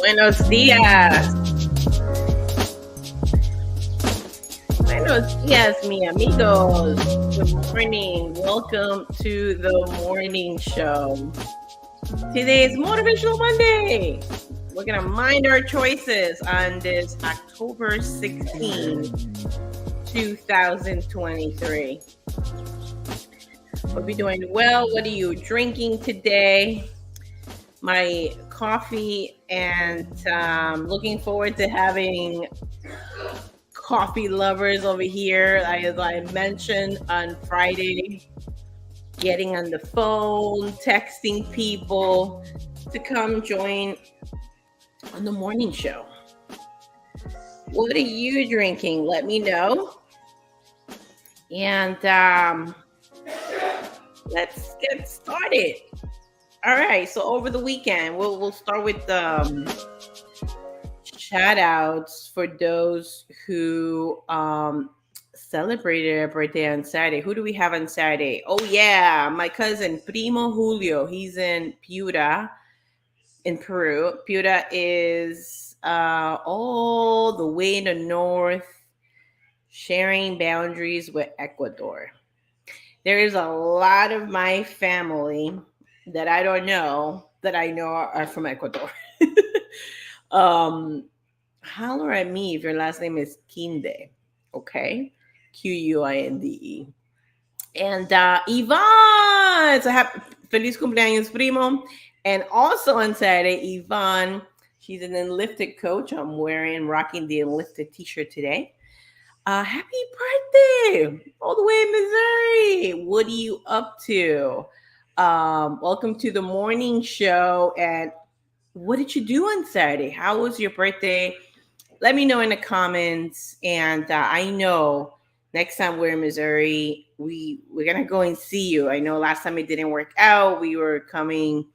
Buenos días. Buenos dias, mi amigos. Good morning. Welcome to the morning show. Today is Motivational Monday. We're going to mind our choices on this October 16, 2023. Hope you're doing well. What are you drinking today? My coffee, and looking forward to having coffee lovers over here. As I mentioned on Friday, getting on the phone, texting people to come join on the morning show. What are you drinking? Let me know. And let's get started. All right, so over the weekend, we'll start with shout outs for those who celebrated their birthday on Saturday. Who do we have on Saturday? Oh yeah, my cousin Primo Julio. He's in Piura, in Peru. Piura is all the way in the north, sharing boundaries with Ecuador. There is a lot of my family that I don't know that I know are from Ecuador. Holler at me if your last name is Quinde, okay? Quinde. And Yvonne, so feliz cumpleaños, primo. And also on Saturday, Yvonne, she's an Enlifted coach. I'm rocking the Enlifted t-shirt today. Happy birthday all the way in Missouri. What are you up to? Welcome to the morning show. And what did you do on Saturday? How was your birthday? Let me know in the comments. And I know next time we're in Missouri, we're going to go and see you. I know last time it didn't work out. We were coming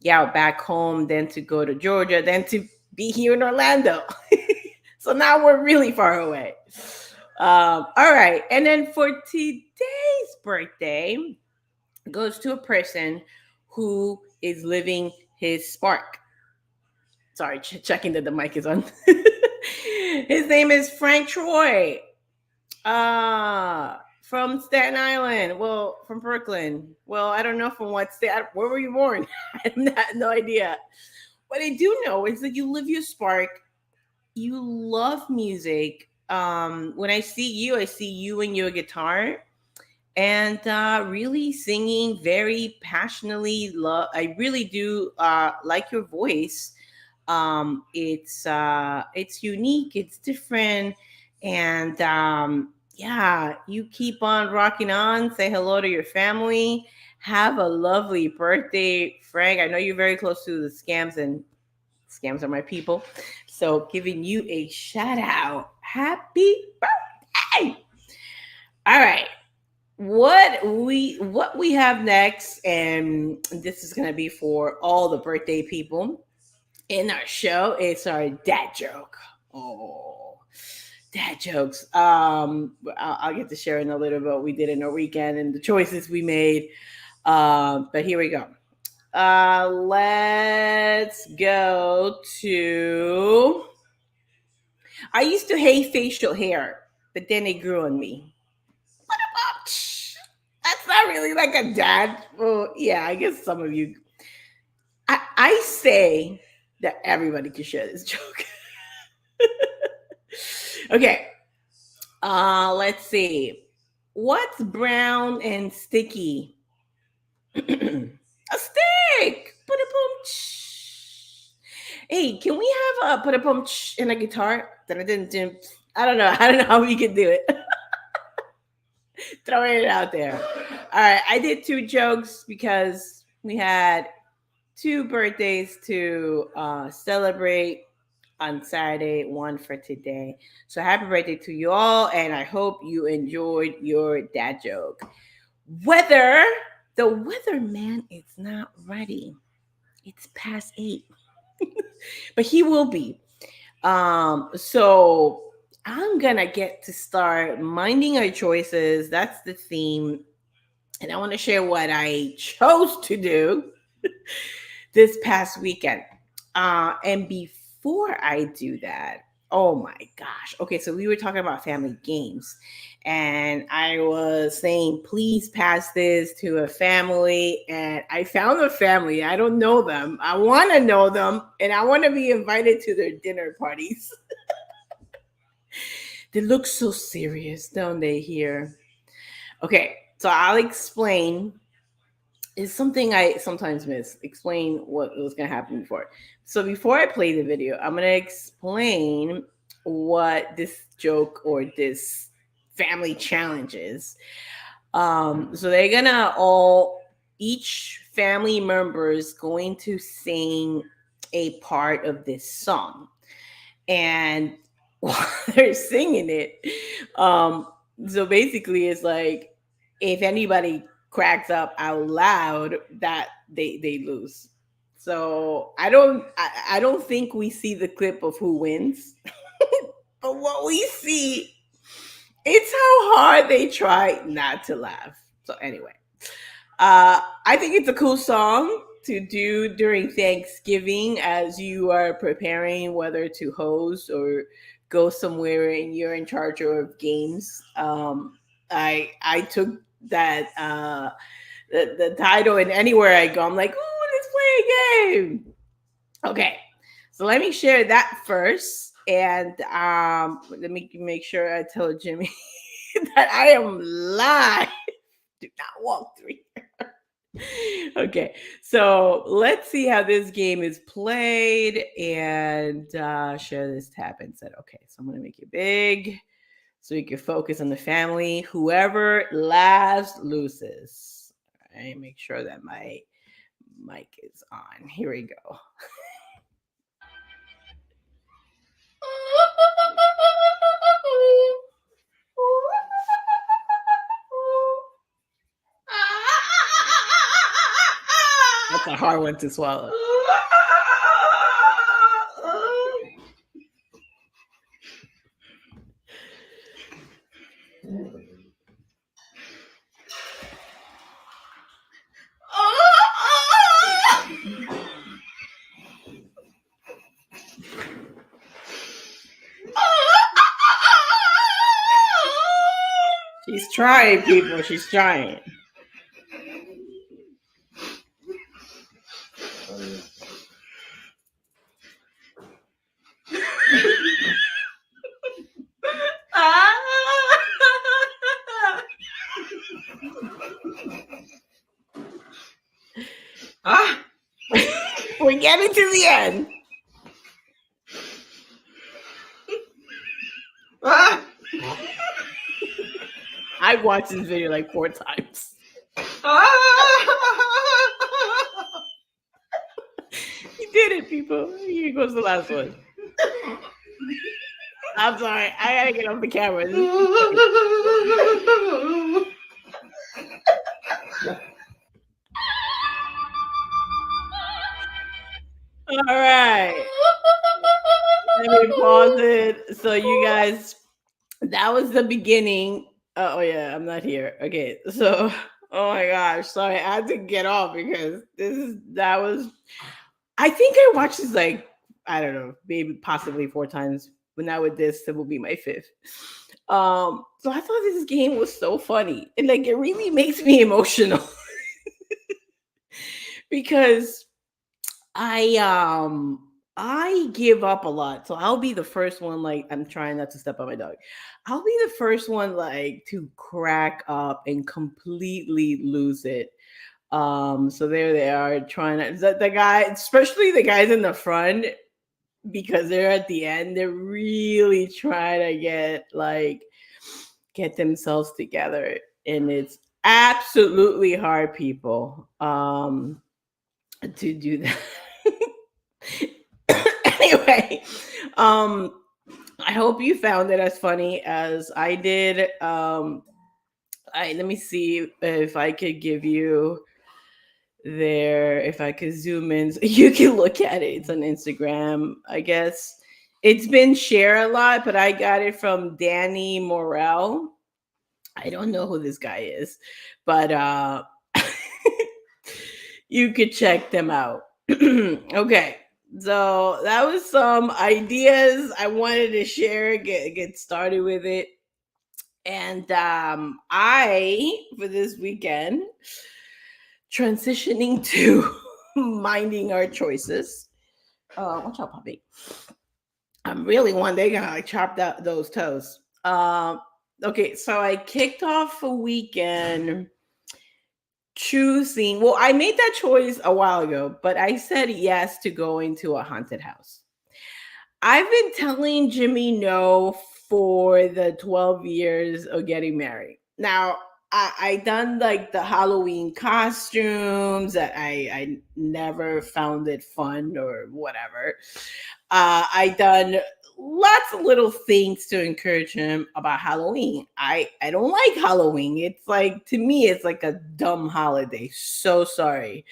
back home, then to go to Georgia, then to be here in Orlando. So now we're really far away. All right. And then for today's birthday goes to a person who is living his spark. Sorry, checking that the mic is on. His name is Frank Troy. From Staten Island. Well, from Brooklyn. Well, I don't know from what state. Where were you born? I have no idea. What I do know is that you live your spark. You love music. When I see you and your guitar, and really singing very passionately. I really do like your voice. It's unique. It's different, and you keep on rocking on. Say hello to your family. Have a lovely birthday, Frank. I know you're very close to the scams, and scams are my people. So giving you a shout out. Happy birthday. All right. What we have next, and this is going to be for all the birthday people in our show, it's our dad joke. Oh, dad jokes. I'll get to share in a little bit what we did in our weekend and the choices we made. But here we go. Let's go to. I used to hate facial hair, but then it grew on me. What about? That's not really like a dad. Well, yeah, I guess some of you. I say that everybody can share this joke. Okay. Let's see. What's brown and sticky? A stick. Put a boom. Hey, can we have a put a boom in a guitar? I don't know. I don't know how we can do it. Throwing it out there. All right. I did 2 jokes because we had 2 birthdays to celebrate on Saturday, 1 for today. So happy birthday to you all, and I hope you enjoyed your dad joke. The weatherman is not ready. It's past 8. But he will be. So I'm gonna get to start minding our choices. That's the theme. And I want to share what I chose to do this past weekend. And before I do that, oh my gosh. Okay, so we were talking about family games, and I was saying, please pass this to a family. And I found a family. I don't know them. I want to know them, and I want to be invited to their dinner parties. They look so serious, don't they? Here. Okay, so I'll explain. It's something I sometimes miss. Explain what was going to happen before. So before I play the video, I'm going to explain what this joke or this family challenge is. So they're gonna each family member is going to sing a part of this song, and while they're singing it, um, so basically it's like if anybody cracks up out loud, that they lose. So I don't think we see the clip of who wins, but what we see, it's how hard they try not to laugh. So anyway, I think it's a cool song to do during Thanksgiving as you are preparing whether to host or go somewhere and you're in charge of games. I took that the title, and anywhere I go, I'm like, oh, let's play a game. Okay, so let me share that first, and let me make sure I tell Jimmy that I am live. Do not walk through here. Okay, so let's see how this game is played and share this tab and said, okay, so I'm going to make it big so you can focus on the family. Whoever laughs loses. All right, make sure that my mic is on. Here we go. That's a hard one to swallow. She's trying, people. She's trying. We're getting to the end. I've watched this video like 4 times. You did it, people. Here goes the last one. I'm sorry. I gotta get off the camera. All right. Let me pause it. So you guys, that was the beginning. Oh yeah, I'm not here. Okay, so oh my gosh, sorry, I had to get off because that was. I think I watched this like I don't know, maybe possibly 4 times. But now with this, it will be my 5th. So I thought this game was so funny, and like it really makes me emotional because I give up a lot. So I'll be the first one, like I'm trying not to step on my dog. I'll be the first one like to crack up and completely lose it. So there they are trying to the guy, especially the guys in the front, because they're at the end, they're really trying to get themselves together. And it's absolutely hard, people, to do that. Anyway, I hope you found it as funny as I did. Let me see if I could give you if I could zoom in so you can look at it. It's on Instagram, I guess. It's been shared a lot, but I got it from Danny Morel. I don't know who this guy is, but you could check them out. Okay. So that was some ideas I wanted to share, get started with it. And I, for this weekend, transitioning to minding our choices. Watch out, puppy. I'm really one day gonna like chop those toes. Okay, so I kicked off a weekend choosing. Well, I made that choice a while ago, but I said yes to going to a haunted house. I've been telling Jimmy no for the 12 years of getting married. Now, I done like the Halloween costumes that I never found it fun or whatever. I done lots of little things to encourage him about Halloween. I don't like Halloween. It's like to me it's like a dumb holiday. So sorry.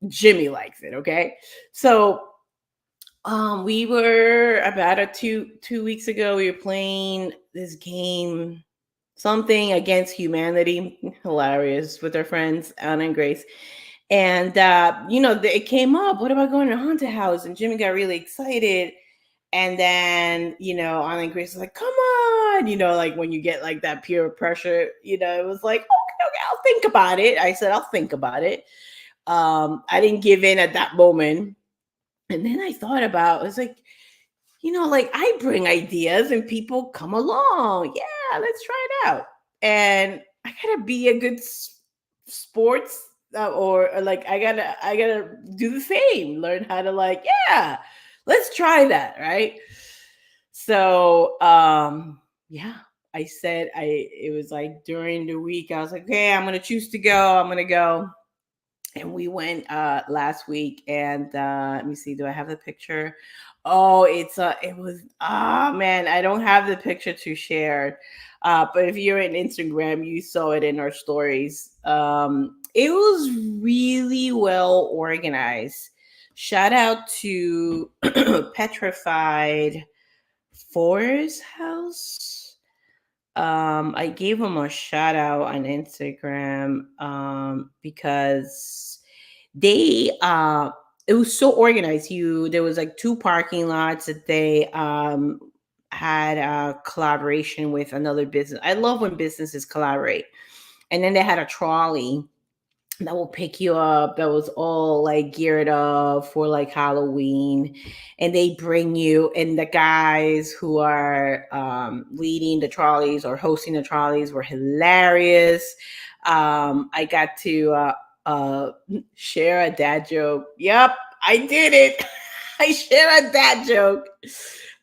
Jimmy likes it, okay? So we were about a two weeks ago. We were playing this game, something against humanity, hilarious with our friends Anna and Grace. And it came up. What about going to a haunted house? And Jimmy got really excited. And then Anna and Grace was like, "Come on!" Like when you get like that peer pressure. It was like, "Okay, okay, I'll think about it." I said, "I'll think about it." I didn't give in at that moment. And then I thought about, it's like, like I bring ideas and people come along. Yeah, let's try it out. And I gotta be a good sports or like I gotta do the same. Learn how to like, yeah, let's try that, right? So yeah, I said it was like during the week, I was like, okay, I'm gonna choose to go. I'm gonna go. And we went last week, and let me see, do I have the picture? Oh, it was, man, I don't have the picture to share. But if you're in Instagram, you saw it in our stories. It was really well organized. Shout out to Petrified Forest House. I gave him a shout out on Instagram because they it was so organized. There was like two parking lots that they had a collaboration with another business. I love when businesses collaborate. And then they had a trolley that will pick you up, that was all like geared up for like Halloween. And they bring you, and the guys who are leading the trolleys or hosting the trolleys were hilarious. I got to uh, share a dad joke. Yep, I did it. I share a dad joke.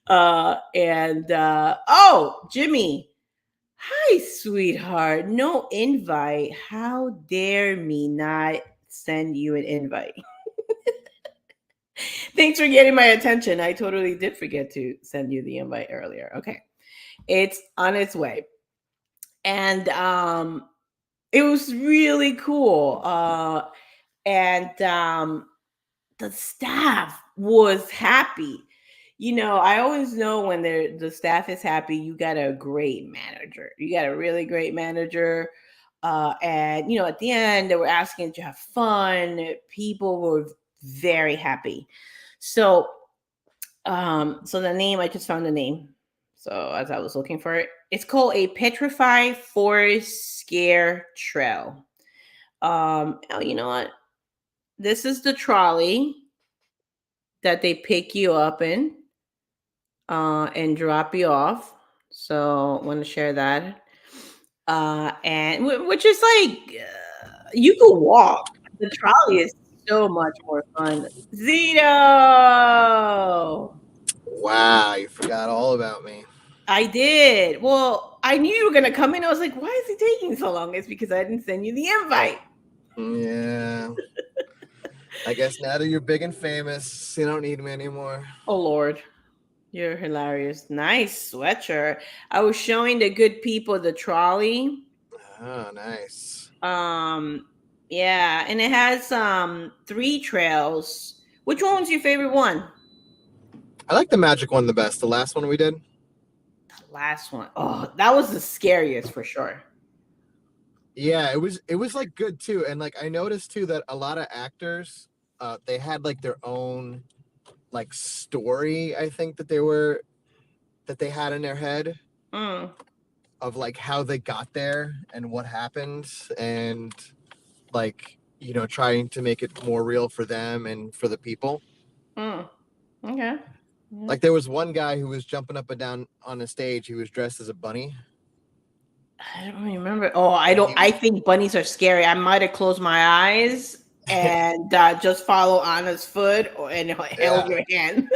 And oh, Jimmy, hi, sweetheart. No invite. How dare me not send you an invite? Thanks for getting my attention. I totally did forget to send you the invite earlier. Okay. It's on its way. And it was really cool. And the staff was happy. I always know when the staff is happy, you got a great manager. You got a really great manager. And at the end, they were asking to have fun. People were very happy. So, so the name, I just found the name. So as I was looking for it, it's called a Petrified Forest Scare Trail. Oh, you know what? This is the trolley that they pick you up in and drop you off. So I want to share that. And which is like you could walk. The trolley is so much more fun. Zito, Wow, you forgot all about me. I did. Well, I knew you were gonna come in. I was like, why is he taking so long? It's because I didn't send you the invite. Yeah, I guess now that you're big and famous, you don't need me anymore. Oh Lord. You're hilarious. Nice sweatshirt. I was showing the good people the trolley. Oh, nice. Um, yeah, and it has three trails. Which one was your favorite one? I like the magic one the best. The last one we did. The last one. Oh, that was the scariest for sure. Yeah, it was like good too, and like I noticed too that a lot of actors they had like their own like story, I think that they had in their head of like how they got there and what happened, and like, you know, trying to make it more real for them and for the people. Okay. Like there was one guy who was jumping up and down on the stage. He was dressed as a bunny. I don't remember. Oh, I don't. I think bunnies are scary. I might have closed my eyes and just follow Anna's foot and held your hand.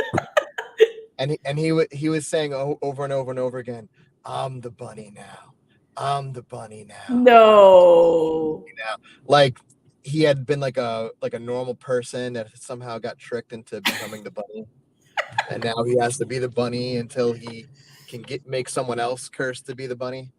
And he was saying over and over and over again, "I'm the bunny now. I'm the bunny now." No. You know, like he had been like a normal person that somehow got tricked into becoming the bunny, and now he has to be the bunny until he can make someone else cursed to be the bunny.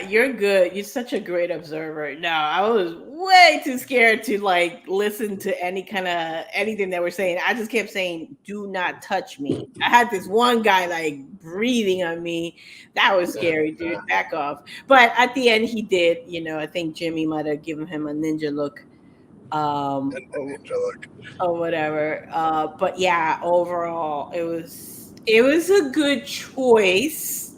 You're good. You're such a great observer. No, I was way too scared to like listen to anything that we're saying. I just kept saying, "Do not touch me." I had this one guy like breathing on me. That was scary, dude. Back off. But at the end, he did. You know, I think Jimmy might have given him a ninja look, or whatever. But yeah, overall, it was a good choice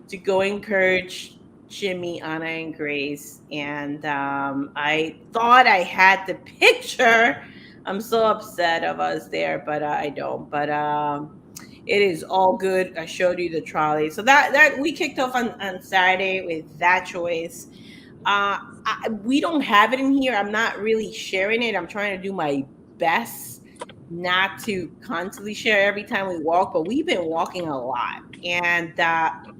to go encourage Jimmy, Anna, and Grace. And I thought I had the picture. I'm so upset of us there, but I don't. But it is all good. I showed you the trolley. So that we kicked off on Saturday with that choice. We don't have it in here. I'm not really sharing it. I'm trying to do my best not to constantly share every time we walk, but we've been walking a lot. And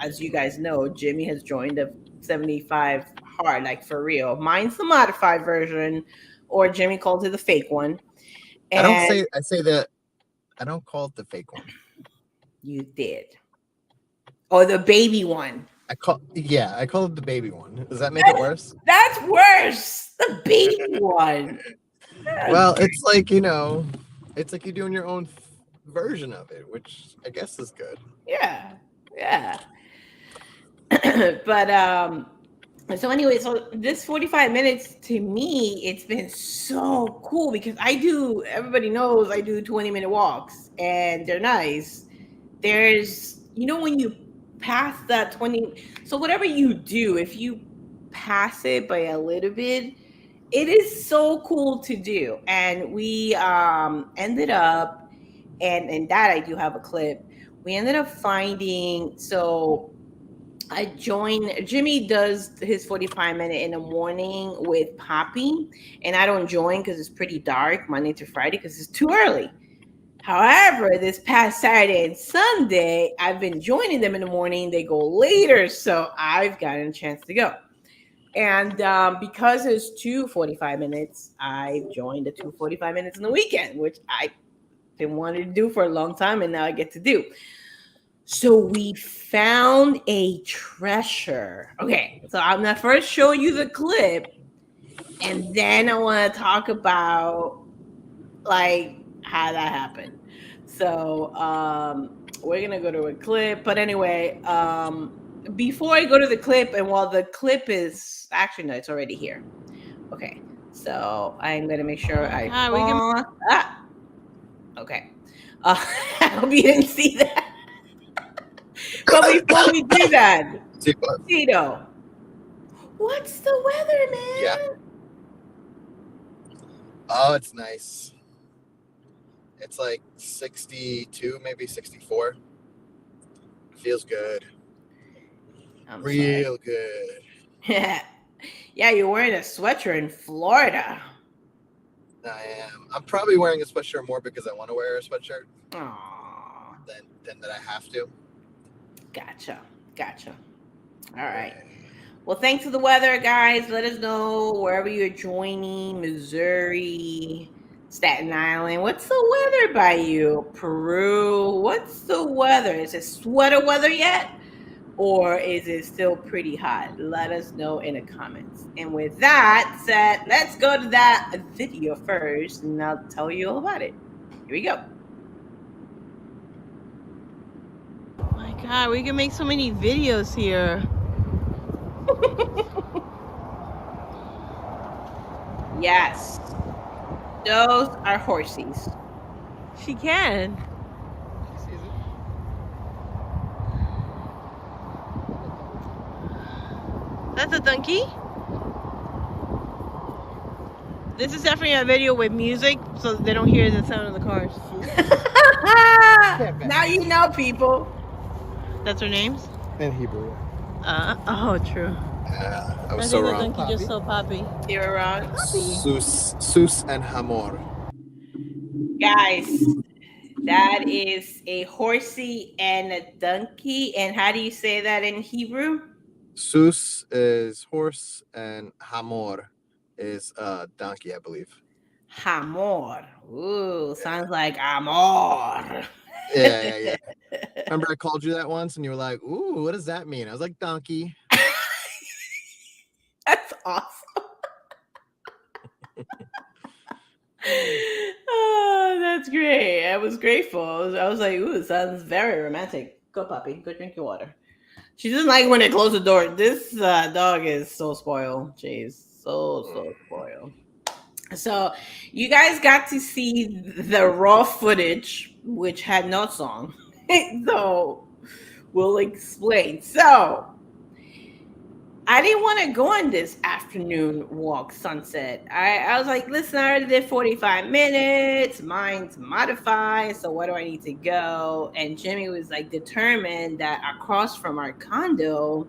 as you guys know, Jimmy has joined the 75 hard, like for real. Mine's the modified version, or Jimmy calls it the fake one. And I say that I don't call it the fake one. You did. Or the baby one. I call it the baby one. Does that make it worse? That's worse. The baby one. Well, it's like, you know, it's like you're doing your own version of it, which I guess is good. Yeah. But so anyway, so this 45 minutes to me, it's been so cool because everybody knows I do 20-minute walks and they're nice. There's, when you pass that 20, so whatever you do, if you pass it by a little bit, it is so cool to do. And we ended up, and that I do have a clip. We ended up finding, so I joined, Jimmy does his 45-minute in the morning with Poppy, and I don't join because it's pretty dark Monday to Friday because it's too early. However, this past Saturday and Sunday, I've been joining them in the morning. They go later, so I've gotten a chance to go. And because it's 2:45 minutes, I joined the 2:45 minutes in the weekend, which I been wanting to do for a long time, and now I get to do. So we found a treasure. Okay, so I'm gonna first show you the clip, and then I want to talk about like how that happened. So we're gonna go to a clip, but anyway, before I go to the clip, and while the clip is actually no, it's already here. Okay, so I'm gonna make sure I okay. I hope you didn't see that. But before we do that, Tito, what's the weather, man? Yeah. Oh, it's nice. It's like 62, maybe 64. Feels good. Real good. Yeah. Yeah, you're wearing a sweatshirt in Florida. I am. I'm probably wearing a sweatshirt more because I want to wear a sweatshirt. Aww. Than that I have to. Gotcha. All right. Well, thanks for the weather, guys. Let us know wherever you're joining, Missouri, Staten Island. What's the weather by you? Peru. What's the weather? Is it sweater weather yet? Or is it still pretty hot? Let us know in the comments. And with that said, let's go to that video first, and I'll tell you all about it. Here we go. Oh my God, we can make so many videos here. Yes. Those are horsies. She can. She sees it. That's a donkey. This is definitely a video with music, so they don't hear the sound of the cars. Now you know, people. That's their names? In Hebrew. Oh, true. I was I so think the wrong. donkey just saw Poppy. You were wrong. Sus and Hamor. Guys, that is a horsey and a donkey. And how do you say that in Hebrew? Sus is horse and Hamor is donkey, I believe. Hamor. Ooh, sounds like amor. Yeah. Remember I called you that once and you were like, ooh, what does that mean? I was like, donkey. That's awesome. Oh, that's great. I was grateful. I was like, ooh, it sounds very romantic. Go, puppy. Go drink your water. She doesn't like when they close the door. This dog is so spoiled. She's so spoiled. So you guys got to see the raw footage, which had no song. So we'll explain. So I didn't want to go on this afternoon walk sunset. I was like, listen, I already did 45 minutes. Mine's modified. So where do I need to go? And Jimmy was like determined that across from our condo,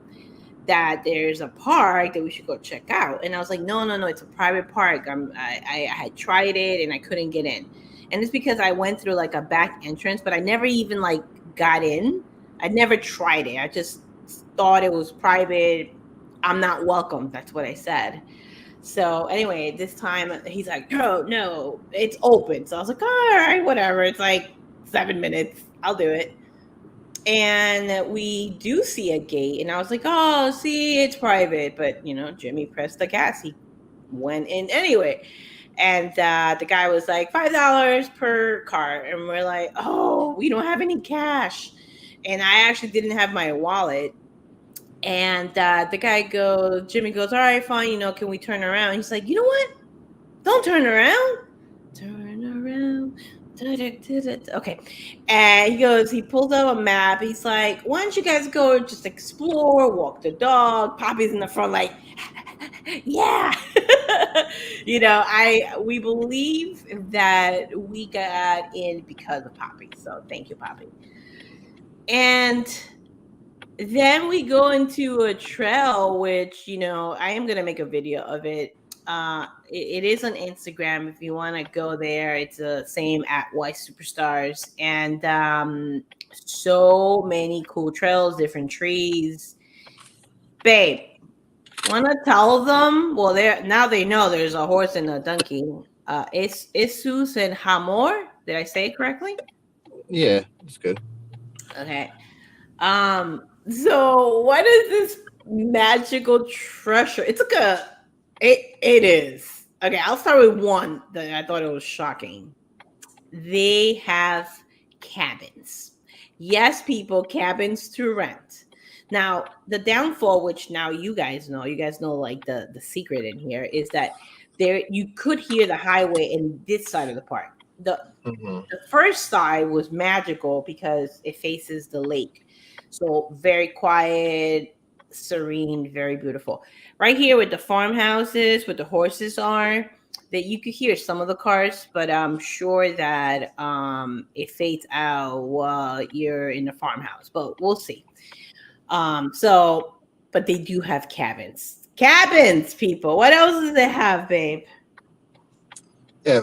that there's a park that we should go check out. And I was like, no, it's a private park. I had tried it and I couldn't get in. And it's because I went through like a back entrance, but I never even like got in. I never tried it. I just thought it was private. I'm not welcome. That's what I said. So anyway, this time he's like, oh, no, it's open. So I was like, all right, whatever. It's like 7 minutes. I'll do it. And we do see a gate. And I was like, oh, see, it's private. But, Jimmy pressed the gas. He went in anyway. And the guy was like, $5 per car. And we're like, oh, we don't have any cash. And I actually didn't have my wallet. And the guy Jimmy goes, all right, fine, can we turn around? He's like, you know what? Don't turn around. Turn around. Okay. And he pulls out a map. He's like, why don't you guys go just explore, walk the dog? Poppy's in the front like, yeah. We believe that we got in because of Poppy. So thank you, Poppy. And then we go into a trail, which, I am going to make a video of it. It is on Instagram. If you want to go there, it's the same at YSuperstars. And so many cool trails, different trees. Babe, want to tell them? Well, now they know there's a horse and a donkey. It's Isus and Hamor. Did I say it correctly? Yeah, it's good. Okay. So what is this magical treasure? It's like it is. Okay, I'll start with one that I thought it was shocking. They have cabins. Yes, people, cabins to rent. Now, the downfall, which now you guys know like the secret in here, is that you could hear the highway in this side of the park. The first side was magical because it faces the lake. So very quiet, serene, very beautiful. Right here with the farmhouses, where the horses are, that you could hear some of the cars, but I'm sure that it fades out while you're in the farmhouse. But we'll see. But they do have cabins. Cabins, people. What else do they have, babe? They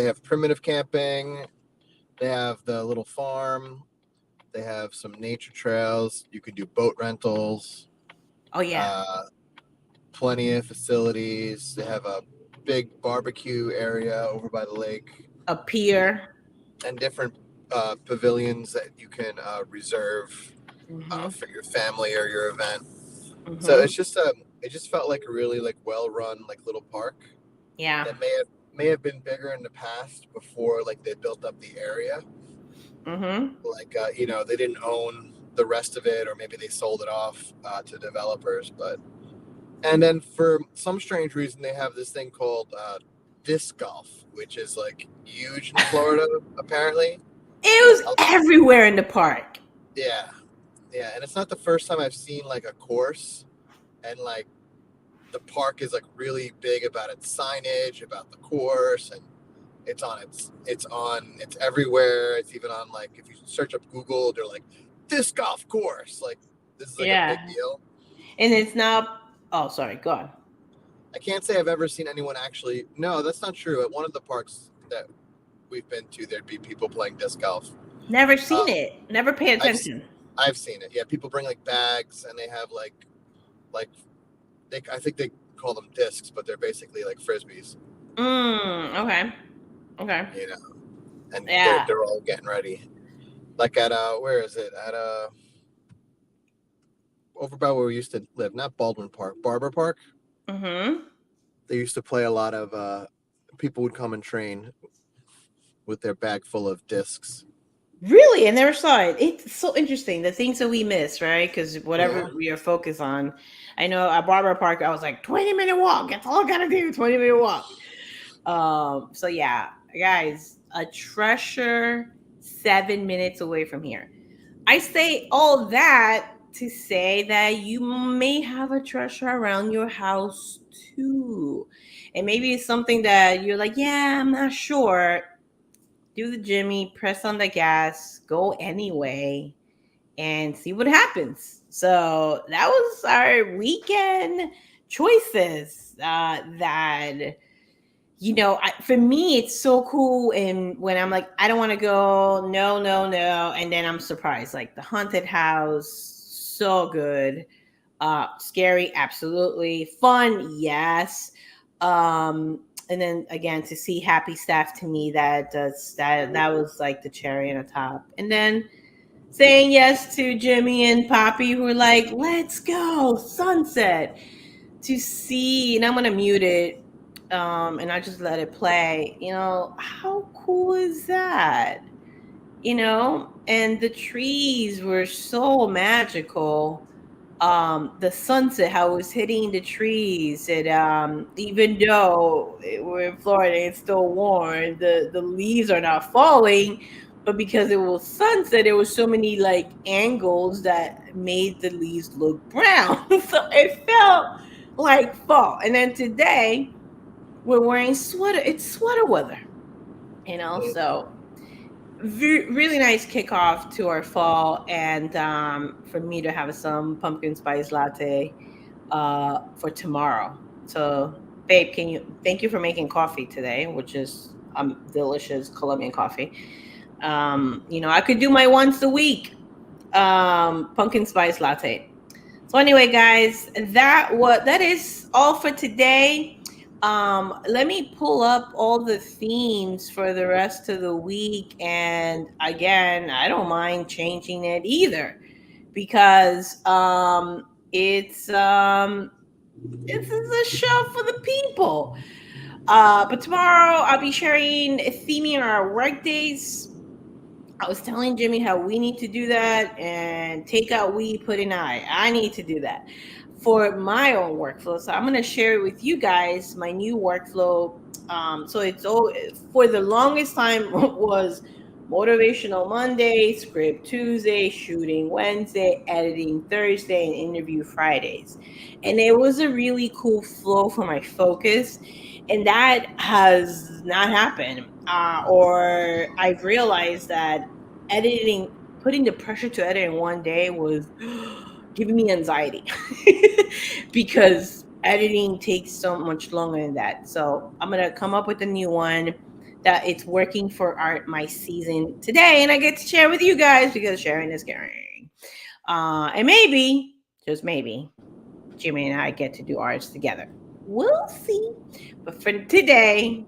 have primitive camping. They have the little farm. They have some nature trails. You can do boat rentals. Oh, yeah. Plenty of facilities. They have a big barbecue area over by the lake. A pier. And different pavilions that you can reserve for your family or your event. So it's just it just felt like a really well-run little park. Yeah. That may have been bigger in the past before they built up the area. They didn't own the rest of it, or maybe they sold it off to developers. And then for some strange reason, they have this thing called disc golf, which is like huge in Florida, apparently. It was everywhere in the park. Yeah, and it's not the first time I've seen like a course, and like the park is like really big about its signage, about the course, and it's everywhere. It's even on, like, if you search up Google, they're like disc golf course. Like, this is like a big deal. And it's not. Oh, sorry. Go on. I can't say I've ever seen anyone actually. No, that's not true. At one of the parks that we've been to, there'd be people playing disc golf. Never seen it. Never pay attention. I've seen it. Yeah, people bring like bags, and they have like I think they call them discs, but they're basically like frisbees. Okay. You know, and they're all getting ready. Like at where is it? At over by where we used to live, not Baldwin Park, Barber Park. Mm-hmm. They used to play a lot of people would come and train with their bag full of discs. Really? I never saw it. It's so interesting. The things that we miss, right? Because whatever we are focused on. I know at Barber Park, I was like, 20-minute walk. That's all I gotta do, 20-minute walk. So yeah, guys, a treasure 7 minutes away from here. I say all that to say that you may have a treasure around your house too. And maybe it's something that you're like, yeah, I'm not sure. Do the Jimmy, press on the gas, go anyway, and see what happens. So that was our weekend choices that, you know, for me, it's so cool. And when I'm like, I don't want to go, no. And then I'm surprised, like the haunted house, so good. Scary, absolutely. Fun, yes. And then again, to see happy staff, to me, that was like the cherry on the top. And then saying yes to Jimmy and Poppy, who were like, let's go, sunset, to see, and I'm going to mute it, and I just let it play. You know, how cool is that? You know, and the trees were so magical. The sunset, how it was hitting the trees, and even though we're in Florida, it's still warm, the leaves are not falling, but because it was sunset, there was so many like angles that made the leaves look brown. So it felt like fall. And then today we're wearing sweater. It's sweater weather, you know. So really nice kickoff to our fall, and for me to have some pumpkin spice latte for tomorrow. So, babe, thank you for making coffee today, which is delicious Colombian coffee. You know, I could do my once a week pumpkin spice latte. So anyway, guys, that is all for today. Let me pull up all the themes for the rest of the week, and again, I don't mind changing it either, because it's a show for the people. But tomorrow I'll be sharing theming our work days. I was telling Jimmy how we need to do that, and take out we, put in I need to do that for my own workflow. So I'm going to share it with you guys, my new workflow. So it's for the longest time was motivational Monday, script Tuesday, shooting Wednesday, editing Thursday, and interview Fridays. And it was a really cool flow for my focus. And that has not happened. Or I've realized that putting the pressure to edit in one day was giving me anxiety because editing takes so much longer than that. So I'm going to come up with a new one that it's working for my season today. And I get to share with you guys, because sharing is caring. And maybe, just maybe, Jimmy and I get to do ours together. We'll see. But for today,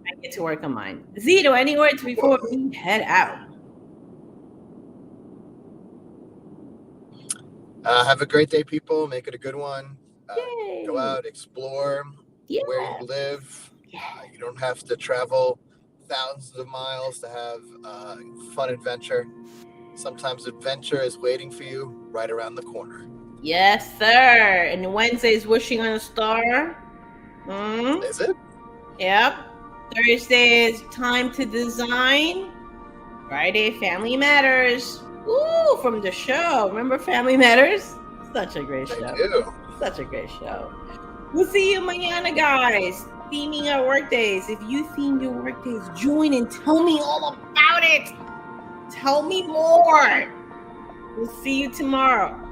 I get to work on mine. Zito, any words before we head out? Have a great day, people. Make it a good one. Go out, explore where you live. You don't have to travel thousands of miles to have fun adventure. Sometimes adventure is waiting for you right around the corner. Yes, sir. And Wednesday is wishing on a star. Is it? Yep. Thursday is time to design. Friday, Family Matters. Ooh, from the show. Remember Family Matters? Such a great show. I do. Such a great show. We'll see you mañana, guys. Theming our workdays. If you theme your workdays, join and tell me all about it. Tell me more. We'll see you tomorrow.